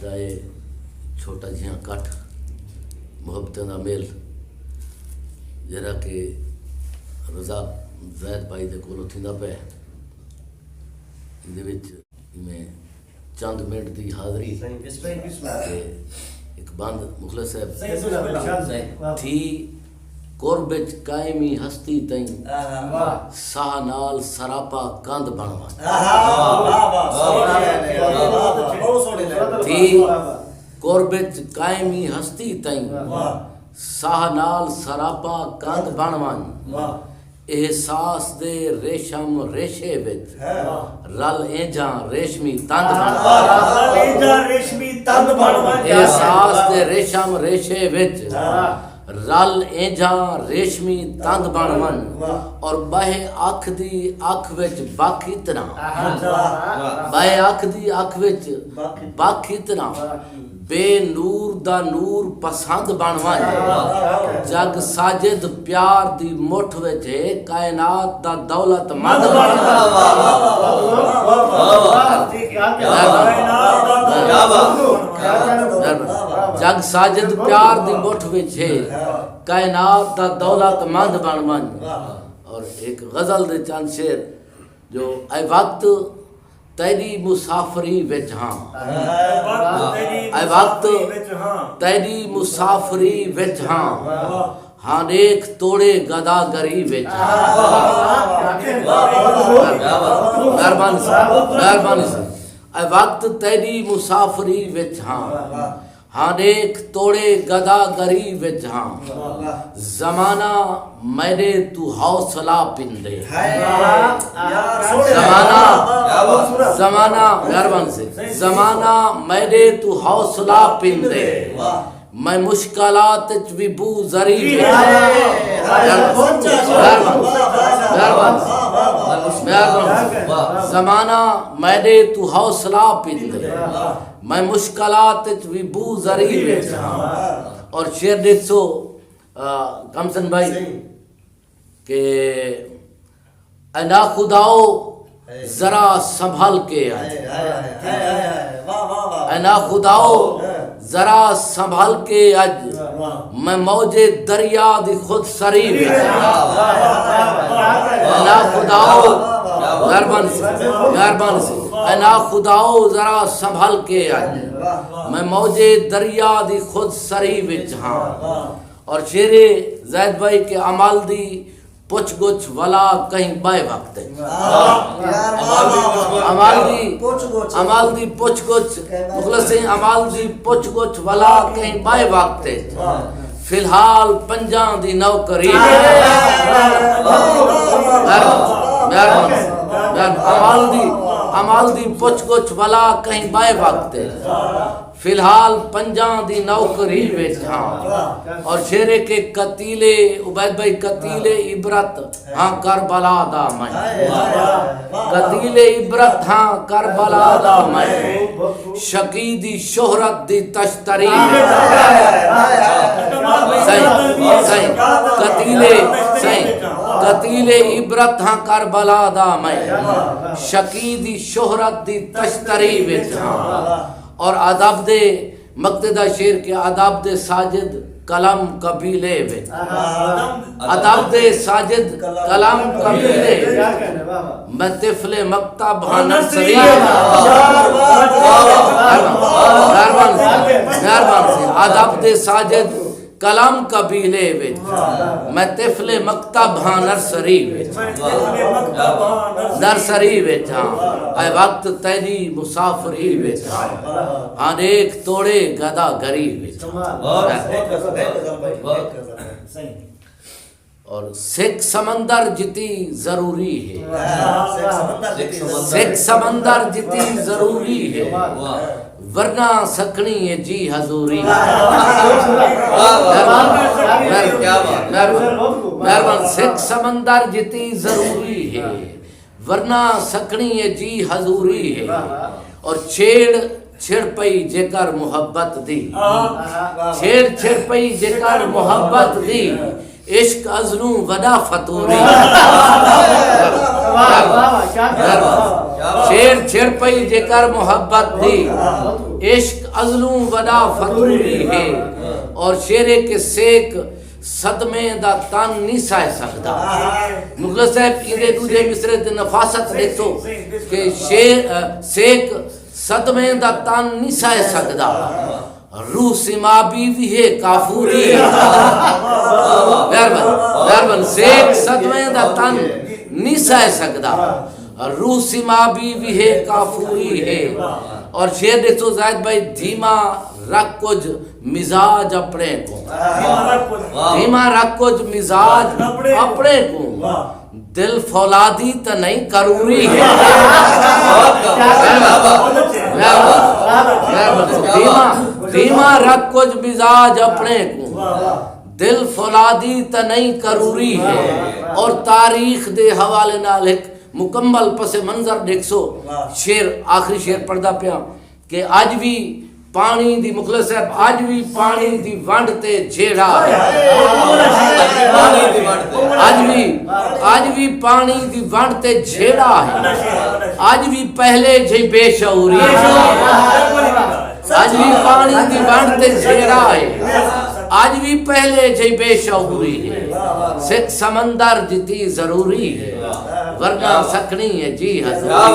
चाहे छोटा जिहा कट मुहब्बत का मेल जरा कि रज़ा ज़ैद भाई के कोलों थींदा पिया इहदे विच मैं चंद मिनट की हाज़री ते एक बंद मुखलिस साहब थी कुर्बिच कायमी हस्ती तई साह नाल सरापा कंद बनवा थी कुर्बिच कायमी हस्ती तई साह नाल सरापा कंद बनवन एहसास दे रेशम रेशे विच रल एजा रेशमी तंद बनवन एहसास दे रेशम रेशे विच रल एजा रेशमी तंद बनवन और बहे अख दी अख विच बख इतना बहे अख दी अख विच बख इतना बेनूर दा नूर पसंद बनवन जग साजिद प्यार दी मुठ विच कायनात दा दौलतमंद जग साजिद प्यार दी मुठ विच कायनात दा दौलतमंद बनवन। और एक गजल दे चंद शेर जो ऐ वक्त तेरी मुसाफरी विच हां ऐ वक्त तेरी मुसाफरी विच हां हाँ देख तोड़े गदागरी विच मेहरबानी से ऐ वक्त तेरी मुसाफरी विच हां हाँ देख तोड़े गदागरी विच हां जमाना मेरे तू हौसला पिंदे जमाना मेहरबान से जमाना मेरे तू हौसला पिंदे मैं मुश्किलात भी बू जरी जमाना मेरे तू हौसला पिंदे मैं मुश्किलात भी बू जरी और शेर देखो कमसन भाई के अना खुदाओ जरा संभल के अना खुदाओ जरा संभल के अज मैं मौजे दरिया दी खुद सरी अना खुदाओ मेहरबान से अना खुदाओ जरा संभल के अज मैं मौजे दरिया दी खुद सरी विच हां। और शेरे ज़ैद भाई के अमाल दी पुछ गुछ वाला कहीं बाय वक्त अमाल दी पुछ गुछ मुखलिस अमाल दी पुछ गुछ वाला कहीं बाय वक्त फिलहाल पंजा दी नौकरी अमाल दी पुछ गुछ वाला कहीं बाय वक्त फिलहाल पंजा दी नौकरी विच हां। और शेरे के कतीले उबैद भाई कतीले इबरत हां करबला दा मैं कतीले इबरत हां करबला दा मैं शकी दी शोहरत दी तश्तरी सही कतीले इबरत हां करबला दा मैं शकी दी शोहरत दी तश्तरी विच हां। और अदब दे मक्तदा शेर के अदब दे साजिद कलम कबीले में अदब दे साजिद कलम कबीले मैं तिफले मक्ता भानर सरी मेहरबान से अदब दे साजिद कलम कबीले विच मैं तिफले मक्ता भानर सरी विच नरसरी विच हां ऐ वक्त तेरी मुसाफरी विच हां देख तोड़े गदा गरी विच। और सिख समंदर जिती जरूरी है सिख समंदर जिती जरूरी है वरना सकनी है जी हजूरी मेहरबान सिख समंदर जिती जरूरी है वरना सकनी है जी हजूरी है। और छिड़ पई जेकर मुहब्बत दी छिड़ पई जेकर मुहब्बत दी इश्क अजनू वदा फतूरी छेड़ पई जेकर मुहब्बत दी इश्क अजलू वड़ा फतूरी है और शेरे के सेक सदमे दा तन नहीं सह सकदा। मुगल साहब इंदे दूजे मिसरे ते नफासत देखो कि सेक सदमे दा तन नहीं सह सकदा। रूह सिमाबी भी है काफूरी बरबन सेक सदमे दा तन नहीं सह सकदा। रूह सिमाबी भी है काफूरी है। और शेर देखो जायद भाई धीमा रख कुछ मिजाज अपने को, धीमा रख कुछ मिजाज अपने को, दिल फौलादी तो नहीं करूरी है। धीमा रख कुछ मिजाज अपने को, दिल फौलादी तो नहीं करूरी है। और तारीख दे हवाले नाल एक मुकम्मल पसे मंजर देखो। शेर आखिरी शेर पढ़दा पिया कि अज भी पानी दी मुखले साहब अज भी पानी दी वंड ते जेड़ा है। अज भी पानी दी वंड ते जेड़ा है। अज भी पहले जी बेशऊरी है। अज भी पानी दी वंड ते जेड़ा है। आज भी पहले जी बेशऊरी है। सिख समंदर जितनी जरूरी है वरना सकनी है जी हजूरी।